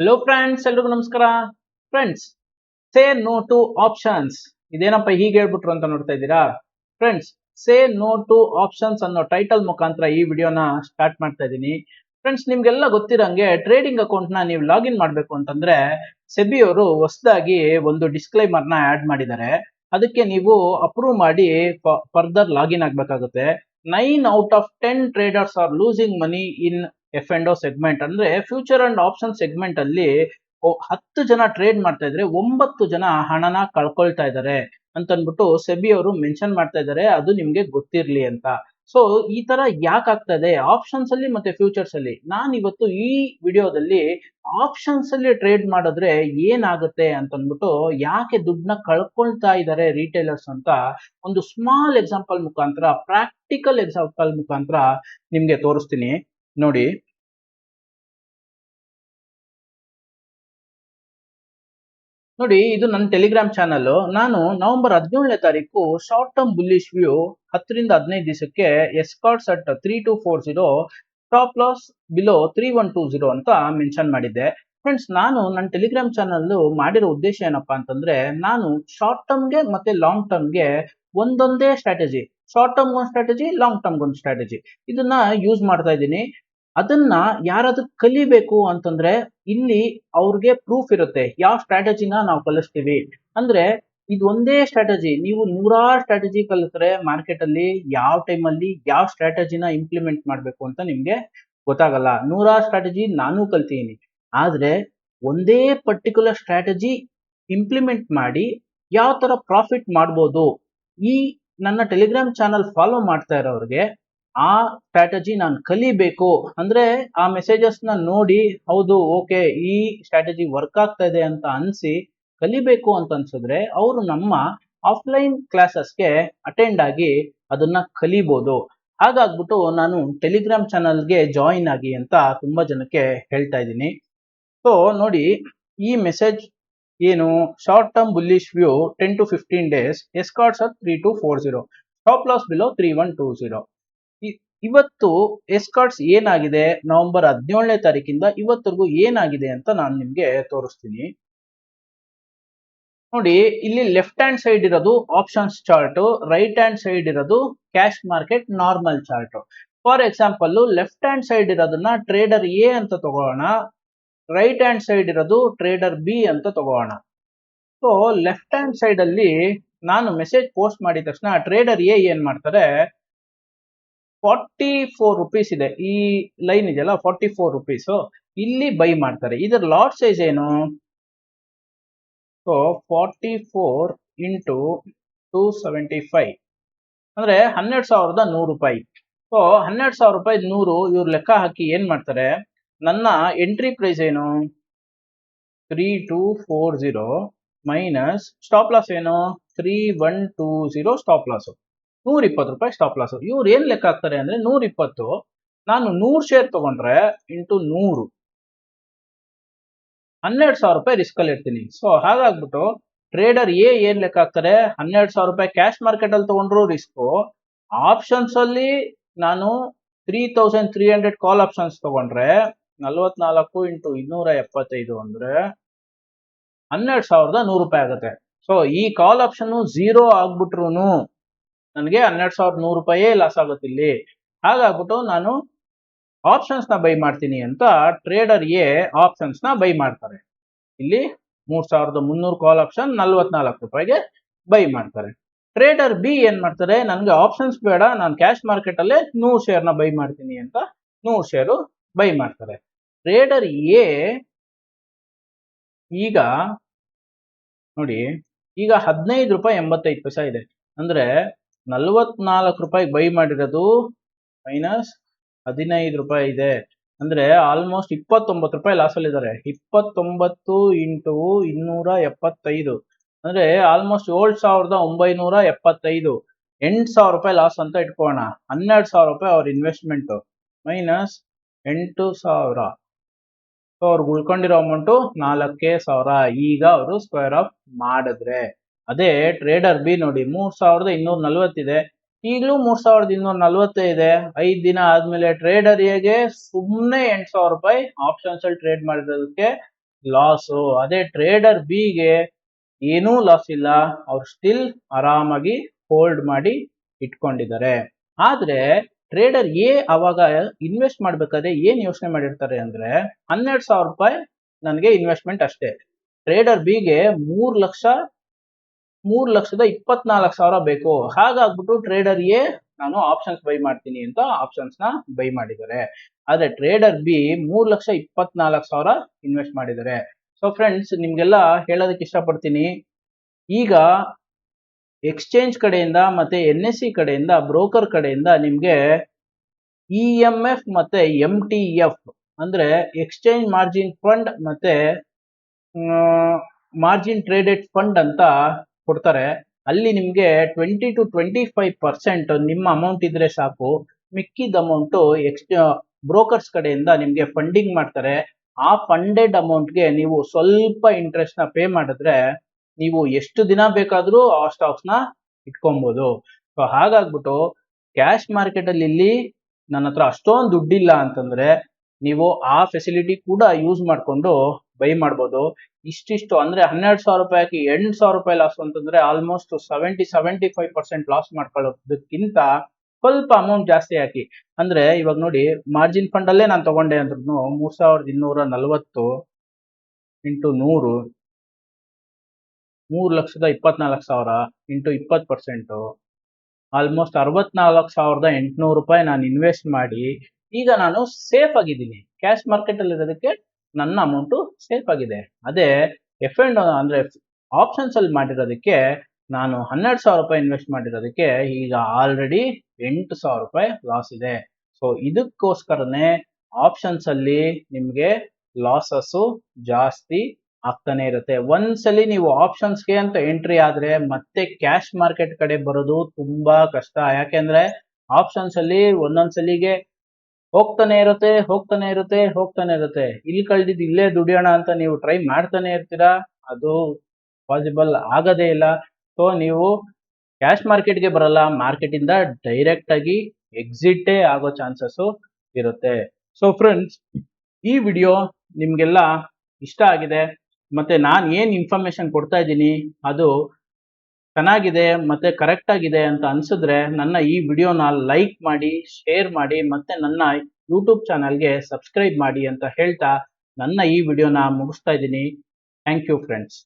Hello friends, ಎಲ್ರಿಗೂ ನಮಸ್ಕಾರ. Friends, say no to options. ಇದೇನಪ್ಪ ಹೀಗೆ ಹೇಳ್ಬಿಟ್ರು ಅಂತ ನೋಡ್ತಾ ಇದ್ದೀರಾ? Friends, say no to options ಅನ್ನೋ ಟೈಟಲ್ ಮುಖಾಂತರ ಈ ವಿಡಿಯೋನ ಸ್ಟಾರ್ಟ್ ಮಾಡ್ತಾ ಇದ್ದೀನಿ. ಫ್ರೆಂಡ್ಸ್, ನಿಮ್ಗೆಲ್ಲ ಗೊತ್ತಿರಂಗೆ ಟ್ರೇಡಿಂಗ್ ಅಕೌಂಟ್ ನ ನೀವು ಲಾಗಿನ್ ಮಾಡಬೇಕು ಅಂತಂದ್ರೆ ಸೆಬಿ ಅವರು ಹೊಸದಾಗಿ ಒಂದು ಡಿಸ್ಕ್ಲೈಮರ್ ನ ಆಡ್ ಮಾಡಿದ್ದಾರೆ. ಅದಕ್ಕೆ ನೀವು ಅಪ್ರೂವ್ ಮಾಡಿ ಫರ್ದರ್ ಲಾಗಿನ್ ಆಗ್ಬೇಕಾಗುತ್ತೆ. 9 out of 10 traders are losing money in F&O segment. ಅಂದ್ರೆ ಫ್ಯೂಚರ್ ಅಂಡ್ ಆಪ್ಷನ್ ಸೆಗ್ಮೆಂಟ್ ಅಲ್ಲಿ 10 ಜನ ಟ್ರೇಡ್ ಮಾಡ್ತಾ ಇದ್ರೆ 9 ಜನ ಹಣನ ಕಳ್ಕೊಳ್ತಾ ಇದ್ದಾರೆ ಅಂತ ಅಂದ್ಬಿಟ್ಟು ಸೆಬಿ ಅವರು ಮೆನ್ಷನ್ ಮಾಡ್ತಾ ಇದ್ದಾರೆ. ಅದು ನಿಮ್ಗೆ ಗೊತ್ತಿರ್ಲಿ ಅಂತ. ಸೊ ಈ ತರ ಯಾಕೆ ಆಗ್ತಾ ಇದೆ ಆಪ್ಷನ್ಸ್ ಅಲ್ಲಿ ಮತ್ತೆ ಫ್ಯೂಚರ್ಸ್ ಅಲ್ಲಿ? ನಾನು ಇವತ್ತು ಈ ವಿಡಿಯೋದಲ್ಲಿ ಆಪ್ಷನ್ಸ್ ಅಲ್ಲಿ ಟ್ರೇಡ್ ಮಾಡಿದ್ರೆ ಏನಾಗುತ್ತೆ ಅಂತ ಅಂದ್ಬಿಟ್ಟು, ಯಾಕೆ ದುಡ್ಡನ್ನ ಕಳ್ಕೊಳ್ತಾ ಇದ್ದಾರೆ ರಿಟೇಲರ್ಸ್ ಅಂತ ಒಂದು ಸ್ಮಾಲ್ ಎಕ್ಸಾಂಪಲ್ ಮುಖಾಂತರ, ಪ್ರಾಕ್ಟಿಕಲ್ ಎಕ್ಸಾಂಪಲ್ ಮುಖಾಂತರ ನಿಮ್ಗೆ ತೋರಿಸ್ತೀನಿ. ನೋಡಿ, ಇದು ನನ್ನ ಟೆಲಿಗ್ರಾಮ್ ಚಾನಲ್. ನಾನು ನವೆಂಬರ್ 17ನೇ ತಾರೀಕು ಶಾರ್ಟ್ ಟರ್ಮ್ ಬುಲ್ಲಿಶ್ ವ್ಯೂ 10 ರಿಂದ 15 ದಿವಸಕ್ಕೆ Escorts at 3240, stop loss below 3120 ಅಂತ ಮೆನ್ಷನ್ ಮಾಡಿದ್ದೆ. ಫ್ರೆಂಡ್ಸ್, ನಾನು ನನ್ನ ಟೆಲಿಗ್ರಾಮ್ ಚಾನಲ್ ಮಾಡಿರೋ ಉದ್ದೇಶ ಏನಪ್ಪಾ ಅಂತಂದ್ರೆ, ನಾನು ಶಾರ್ಟ್ ಟರ್ಮ್ಗೆ ಮತ್ತೆ ಲಾಂಗ್ ಟರ್ಮ್ಗೆ ಒಂದೊಂದೇ ಸ್ಟ್ರಾಟಜಿ, ಶಾರ್ಟ್ ಟರ್ಮ್ ಒಂದು ಸ್ಟ್ರಾಟಜಿ, ಲಾಂಗ್ ಟರ್ಮ್ ಒಂದು ಸ್ಟ್ರಾಟಜಿ, ಇದನ್ನ ಯೂಸ್ ಮಾಡ್ತಾ ಇದ್ದೀನಿ. ಅದನ್ನ ಯಾರಾದ್ರೂ ಕಲಿಬೇಕು ಅಂತಂದ್ರೆ ಇಲ್ಲಿ ಅವ್ರಿಗೆ ಪ್ರೂಫ್ ಇರುತ್ತೆ ಯಾವ ಸ್ಟ್ರಾಟಜಿನ ನಾವು ಕಲಿಸ್ತೀವಿ. ಅಂದ್ರೆ ಇದು ಒಂದೇ ಸ್ಟ್ರಾಟಜಿ, ನೀವು ನೂರಾರು ಸ್ಟ್ರಾಟಜಿ ಕಲಿತ್ರೆ ಮಾರ್ಕೆಟ್ ಅಲ್ಲಿ ಯಾವ ಟೈಮ್ ಅಲ್ಲಿ ಯಾವ ಸ್ಟ್ರಾಟಜಿನ ಇಂಪ್ಲಿಮೆಂಟ್ ಮಾಡ್ಬೇಕು ಅಂತ ನಿಮ್ಗೆ ಗೊತ್ತಾಗಲ್ಲ. ನೂರಾರು ಸ್ಟ್ರಾಟಜಿ ನಾನು ಕಲ್ತೀನಿ, ಆದ್ರೆ ಒಂದೇ ಪರ್ಟಿಕ್ಯುಲರ್ ಸ್ಟ್ರಾಟಜಿ ಇಂಪ್ಲಿಮೆಂಟ್ ಮಾಡಿ ಯಾವ ತರ ಪ್ರಾಫಿಟ್ ಮಾಡ್ಬೋದು, ಈ ನನ್ನ ಟೆಲಿಗ್ರಾಮ್ ಚಾನಲ್ ಫಾಲೋ ಮಾಡ್ತಾ ಇರೋರಿಗೆ ಆ ಸ್ಟ್ರಾಟಜಿ ನಾನು ಕಲಿಬೇಕು ಅಂದ್ರೆ, ಆ ಮೆಸೇಜಸ್ ನ ನೋಡಿ ಹೌದು ಓಕೆ ಈ ಸ್ಟ್ರಾಟಜಿ ವರ್ಕ್ ಆಗ್ತಾ ಇದೆ ಅಂತ ಅನ್ಸಿ ಕಲಿಬೇಕು ಅಂತ ಅನ್ಸಿದ್ರೆ ಅವರು ನಮ್ಮ ಆಫ್ಲೈನ್ ಕ್ಲಾಸಸ್ಗೆ ಅಟೆಂಡ್ ಆಗಿ ಅದನ್ನ ಕಲಿಬಹುದು. ಹಾಗಾಗ್ಬಿಟ್ಟು ನಾನು ಟೆಲಿಗ್ರಾಮ್ ಚಾನಲ್ಗೆ ಜಾಯಿನ್ ಆಗಿ ಅಂತ ತುಂಬಾ ಜನಕ್ಕೆ ಹೇಳ್ತಾ ಇದ್ದೀನಿ. ಸೊ ನೋಡಿ, ಈ ಮೆಸೇಜ್ ಏನು, short term bullish view 10 to 15 days, Escorts at 3240, stop loss below 3120. ಇವತ್ತು ಎಸ್ಕಾರ್ಟ್ಸ್ ಏನಾಗಿದೆ, ನವೆಂಬರ್ 17ನೇ ತಾರೀಕಿಂದ ಇವತ್ತರೆಗೂ ಏನಾಗಿದೆ ಅಂತ ನಾನು ನಿಮ್ಗೆ ತೋರಿಸ್ತೀನಿ. ನೋಡಿ, ಇಲ್ಲಿ ಲೆಫ್ಟ್ ಹ್ಯಾಂಡ್ ಸೈಡ್ ಇರೋದು options chart, right hand side ಇರೋದು cash market normal chart. For example, left hand side ಇರೋದನ್ನ ಟ್ರೇಡರ್ ಎ ಅಂತ ತಗೋಣ, ರೈಟ್ ಹ್ಯಾಂಡ್ ಸೈಡ್ ಇರೋದು ಟ್ರೇಡರ್ ಬಿ ಅಂತ ತಗೋಣ. ಸೊ ಲೆಫ್ಟ್ ಹ್ಯಾಂಡ್ ಸೈಡ್ ಅಲ್ಲಿ ನಾನು ಮೆಸೇಜ್ ಪೋಸ್ಟ್ ಮಾಡಿದ ತಕ್ಷಣ ಟ್ರೇಡರ್ ಎ ಏನ್ ಮಾಡ್ತಾರೆ, 44 rupees ಇದೆ, ಈ ಲೈನ್ ಇದೆಯಲ್ಲ 44 rupees, ಇಲ್ಲಿ ಬೈ ಮಾಡ್ತಾರೆ. ಇದರ ಲಾಟ್ ಸೈಜ್ ಏನು, ಸೊ 44 into 275 ಅಂದ್ರೆ 12,100 ರೂಪಾಯಿ. ಸೊ 12,000 ರೂಪಾಯಿ 100 ಇವ್ರು ಲೆಕ್ಕ ಹಾಕಿ ಏನ್ ಮಾಡ್ತಾರೆ, ನನ್ನ ಎಂಟ್ರಿ ಪ್ರೈಸ್ ಏನು 3240 ಮೈನಸ್ ಸ್ಟಾಪ್ ಲಾಸ್ ಏನು 3120, ಸ್ಟಾಪ್ ಲಾಸ್ 120 ರೂಪಾಯಿ ಸ್ಟಾಪ್ ಲಾಸ್. ಇವ್ರು ಏನ್ ಲೆಕ್ಕ ಹಾಕ್ತಾರೆ ಅಂದ್ರೆ 120, ನಾನು 100 ಶೇರ್ ತಗೊಂಡ್ರೆ ಇಂಟು 100, 12,000 ರೂಪಾಯಿ ರಿಸ್ಕ್ ಅಲ್ಲಿ ಇರ್ತೀನಿ. ಸೊ ಹಾಗಾಗ್ಬಿಟ್ಟು ಟ್ರೇಡರ್ ಎ ಏನ್ ಲೆಕ್ಕ ಹಾಕ್ತಾರೆ, 12,000 ರೂಪಾಯಿ ಕ್ಯಾಶ್ ಮಾರ್ಕೆಟ್ ಅಲ್ಲಿ ತಗೊಂಡ್ರು ರಿಸ್ಕ್, ಆಪ್ಷನ್ಸ್ ಅಲ್ಲಿ ನಾನು 3300 ಕಾಲ್ ಆಪ್ಷನ್ಸ್ ತಗೊಂಡ್ರೆ 44 into 275 ಅಂದ್ರೆ 12,100 ರೂಪಾಯಿ ಆಗುತ್ತೆ. ಸೊ ಈ ಕಾಲ್ ಆಪ್ಷನ್ 0 ಆಗ್ಬಿಟ್ರು ನನಗೆ 12,100 ರೂಪಾಯಿ ಲಾಸ್ ಆಗುತ್ತೆ ಇಲ್ಲಿ. ಹಾಗಾಗ್ಬಿಟ್ಟು ನಾನು ಆಪ್ಷನ್ಸ್ ನ ಬೈ ಮಾಡ್ತೀನಿ ಅಂತ ಟ್ರೇಡರ್ ಎ ಆಪ್ಷನ್ಸ್ ನ ಬೈ ಮಾಡ್ತಾರೆ. ಇಲ್ಲಿ 3,300 ಕಾಲ್ ಆಪ್ಷನ್ 44 ರೂಪಾಯಿಗೆ ಬೈ ಮಾಡ್ತಾರೆ. ಟ್ರೇಡರ್ ಬಿ ಏನ್ ಮಾಡ್ತಾರೆ, ನನಗೆ ಆಪ್ಷನ್ಸ್ ಬೇಡ, ನಾನು ಕ್ಯಾಶ್ ಮಾರ್ಕೆಟ್ ಅಲ್ಲೇ 100 ಶೇರ್ ನ ಬೈ ಮಾಡ್ತೀನಿ ಅಂತ 100 ಶೇರು ಬೈ ಮಾಡ್ತಾರೆ. ಟ್ರೇಡರ್ ಎ ಈಗ ನೋಡಿ, ಈಗ 15 ರೂಪಾಯಿ 85 ಪೈಸೆ ಇದೆ. ಅಂದ್ರೆ 44 ರೂಪಾಯಿ ಬೈ ಮಾಡಿರೋದು ಮೈನಸ್ 15 ರೂಪಾಯಿ ಇದೆ, ಅಂದ್ರೆ ಆಲ್ಮೋಸ್ಟ್ 29 ರೂಪಾಯಿ ಲಾಸ್ ಅಲ್ಲಿ ಇದ್ದಾರೆ. 29 into 275 ಅಂದ್ರೆ ಆಲ್ಮೋಸ್ಟ್ 7,975, 8,000 ರೂಪಾಯಿ ಲಾಸ್ ಅಂತ ಇಟ್ಕೋಣ. 12,000 ರೂಪಾಯಿ ಅವ್ರ ಇನ್ವೆಸ್ಟ್ಮೆಂಟ್ ಮೈನಸ್ 8,000, ಅವ್ರಿಗೆ ಉಳ್ಕೊಂಡಿರೋ ಅಮೌಂಟು 4,000. ಈಗ ಅವರು ಸ್ಕ್ವೇರ್ ಆಫ್ ಮಾಡಿದ್ರೆ ಅದೇ ಟ್ರೇಡರ್ ಬಿ ನೋಡಿ 3,240 ಇದೆ, ಈಗಲೂ 3,240 ಇದೆ. 5 ದಿನ ಆದ್ಮೇಲೆ ಟ್ರೇಡರ್ ಎಗೆ ಸುಮ್ಮನೆ 8,000 ರೂಪಾಯಿ ಆಪ್ಷನ್ಸ್ ಅಲ್ಲಿ ಟ್ರೇಡ್ ಮಾಡಿರೋದಕ್ಕೆ ಲಾಸು. ಅದೇ ಟ್ರೇಡರ್ ಬಿಗೆ ಏನೂ ಲಾಸ್ ಇಲ್ಲ, ಅವ್ರು ಸ್ಟಿಲ್ ಆರಾಮಾಗಿ ಹೋಲ್ಡ್ ಮಾಡಿ ಇಟ್ಕೊಂಡಿದ್ದಾರೆ. ಆದ್ರೆ ಟ್ರೇಡರ್ ಎ ಅವಾಗ ಇನ್ವೆಸ್ಟ್ ಮಾಡ್ಬೇಕಾದ್ರೆ ಏನ್ ಯೋಚನೆ ಮಾಡಿರ್ತಾರೆ ಅಂದ್ರೆ 12,000 ರೂಪಾಯಿ ನನಗೆ ಇನ್ವೆಸ್ಟ್ಮೆಂಟ್ ಅಷ್ಟೇ. ಟ್ರೇಡರ್ ಬಿಗೆ 3,24,000 ಬೇಕು. ಹಾಗಾಗ್ಬಿಟ್ಟು ಟ್ರೇಡರ್ ಎ ನಾನು ಆಪ್ಷನ್ಸ್ ಬೈ ಮಾಡ್ತೀನಿ ಅಂತ ಆಪ್ಷನ್ಸ್ ನ ಬೈ ಮಾಡಿದ್ದಾರೆ. ಆದ್ರೆ ಟ್ರೇಡರ್ ಬಿ 3,24,000 ಇನ್ವೆಸ್ಟ್ ಮಾಡಿದ್ದಾರೆ. ಸೊ ಫ್ರೆಂಡ್ಸ್, ನಿಮ್ಗೆಲ್ಲ ಹೇಳೋದಕ್ಕೆ ಇಷ್ಟಪಡ್ತೀನಿ, ಈಗ ಎಕ್ಸ್ಚೇಂಜ್ ಕಡೆಯಿಂದ ಮತ್ತೆ NSE ಕಡೆಯಿಂದ, ಬ್ರೋಕರ್ ಕಡೆಯಿಂದ ನಿಮ್ಗೆ EMF ಮತ್ತೆ MTF ಅಂದ್ರೆ ಎಕ್ಸ್ಚೇಂಜ್ ಮಾರ್ಜಿನ್ ಫಂಡ್ ಮತ್ತೆ ಮಾರ್ಜಿನ್ ಟ್ರೇಡೆಡ್ ಫಂಡ್ ಅಂತ ಕೊಡ್ತಾರೆ. ಅಲ್ಲಿ ನಿಮ್ಗೆ 20 to 25% ನಿಮ್ಮ ಅಮೌಂಟ್ ಇದ್ರೆ ಸಾಕು, ಮಿಕ್ಕಿದ ಅಮೌಂಟ್ ಬ್ರೋಕರ್ಸ್ ಕಡೆಯಿಂದ ನಿಮ್ಗೆ ಫಂಡಿಂಗ್ ಮಾಡ್ತಾರೆ. ಆ ಫಂಡೆಡ್ ಅಮೌಂಟ್ಗೆ ನೀವು ಸ್ವಲ್ಪ ಇಂಟ್ರೆಸ್ಟ್ ನ ಪೇ ಮಾಡಿದ್ರೆ ನೀವು ಎಷ್ಟು ದಿನ ಬೇಕಾದ್ರೂ ಆ ಸ್ಟಾಕ್ಸ್ ನ ಇಟ್ಕೊಬಹುದು. ಸೊ ಹಾಗಾಗ್ಬಿಟ್ಟು ಕ್ಯಾಶ್ ಮಾರ್ಕೆಟ್ ಅಲ್ಲಿ ಇಲ್ಲಿ ನನ್ನ ಹತ್ರ ಅಷ್ಟೊಂದು ದುಡ್ಡಿಲ್ಲ ಅಂತಂದ್ರೆ ನೀವು ಆ ಫೆಸಿಲಿಟಿ ಕೂಡ ಯೂಸ್ ಮಾಡ್ಕೊಂಡು ಬೈ ಮಾಡ್ಬೋದು. ಇಷ್ಟಿಷ್ಟು ಅಂದ್ರೆ 12,000 ರೂಪಾಯಿಗೆ 8,000 ರೂಪಾಯಿ ಲಾಸ್ ಅಂತಂದ್ರೆ ಆಲ್ಮೋಸ್ಟ್ 75% ಲಾಸ್ ಮಾಡ್ಕೊಳ್ಳೋದಕ್ಕಿಂತ ಸ್ವಲ್ಪ ಅಮೌಂಟ್ ಜಾಸ್ತಿ ಹಾಕಿ. ಅಂದ್ರೆ ಇವಾಗ ನೋಡಿ, ಮಾರ್ಜಿನ್ ಫಂಡ್ ಅಲ್ಲೇ ನಾನು ತಗೊಂಡೆ ಅಂದ್ರೂ 3,240 ಇಂಟು 100 3,24,000 ಇಂಟು 20% ಆಲ್ಮೋಸ್ಟ್ 64,800 ರೂಪಾಯಿ ನಾನು ಇನ್ವೆಸ್ಟ್ ಮಾಡಿ ಈಗ ನಾನು ಸೇಫ್ ಆಗಿದ್ದೀನಿ. ಕ್ಯಾಶ್ ಮಾರ್ಕೆಟ್ ಅಲ್ಲಿ ಇರೋದಕ್ಕೆ ನನ್ನ ಅಮೌಂಟು ಸೇಫ್ ಆಗಿದೆ. ಅದೇ ಎಫ್ ಅಂಡ್ ಅಂದ್ರೆ ಆಪ್ಷನ್ಸ್ ಅಲ್ಲಿ ಮಾಡಿರೋದಕ್ಕೆ ನಾನು 12,000 ರೂಪಾಯಿ ಇನ್ವೆಸ್ಟ್ ಮಾಡಿರೋದಕ್ಕೆ ಈಗ ಆಲ್ರೆಡಿ 8,000 ರೂಪಾಯಿ ಲಾಸ್ ಇದೆ. ಸೊ ಇದಕ್ಕೋಸ್ಕರನೇ ಆಪ್ಷನ್ಸ್ ಅಲ್ಲಿ ನಿಮ್ಗೆ ಲಾಸಸ್ ಜಾಸ್ತಿ ಆಗ್ತಾನೆ ಇರುತ್ತೆ. ಒಂದ್ಸಲಿ ನೀವು ಆಪ್ಷನ್ಸ್ಗೆ ಅಂತ ಎಂಟ್ರಿ ಆದ್ರೆ ಮತ್ತೆ ಕ್ಯಾಶ್ ಮಾರ್ಕೆಟ್ ಕಡೆ ಬರೋದು ತುಂಬಾ ಕಷ್ಟ. ಯಾಕೆಂದ್ರೆ ಆಪ್ಷನ್ಸ್ ಅಲ್ಲಿ ಒಂದೊಂದ್ಸಲಿಗೆ ಹೋಗ್ತಾನೆ ಇರುತ್ತೆ. ಇಲ್ಲಿ ಕಳ್ದಿದ್ದು ಇಲ್ಲೇ ದುಡಿಯೋಣ ಅಂತ ನೀವು ಟ್ರೈ ಮಾಡ್ತಾನೆ ಇರ್ತೀರಾ, ಅದು ಪಾಸಿಬಲ್ ಆಗೋದೇ ಇಲ್ಲ. ಸೊ ನೀವು ಕ್ಯಾಶ್ ಮಾರ್ಕೆಟ್ಗೆ ಬರಲ್ಲ, ಮಾರ್ಕೆಟ್ ಇಂದ ಡೈರೆಕ್ಟ್ ಆಗಿ ಎಕ್ಸಿಟೇ ಆಗೋ ಚಾನ್ಸಸ್ ಇರುತ್ತೆ. ಸೊ ಫ್ರೆಂಡ್ಸ್, ಈ ವಿಡಿಯೋ ನಿಮ್ಗೆಲ್ಲ ಇಷ್ಟ ಆಗಿದೆ ಮತ್ತೆ ನಾನು ಏನ್ ಇನ್ಫಾರ್ಮೇಶನ್ ಕೊಡ್ತಾ ಇದ್ದೀನಿ ಅದು ಚೆನ್ನಾಗಿದೆ ಮತ್ತೆ ಕರೆಕ್ಟ್ ಆಗಿದೆ ಅಂತ ಅನ್ಸಿದ್ರೆ ನನ್ನ ಈ ವಿಡಿಯೋನ ಲೈಕ್ ಮಾಡಿ, ಶೇರ್ ಮಾಡಿ ಮತ್ತೆ ನನ್ನ ಯೂಟ್ಯೂಬ್ ಚಾನಲ್ಗೆ ಸಬ್ಸ್ಕ್ರೈಬ್ ಮಾಡಿ ಅಂತ ಹೇಳ್ತಾ ನನ್ನ ಈ ವಿಡಿಯೋನ ಮುಗಿಸ್ತಾ ಇದ್ದೀನಿ. Thank you friends.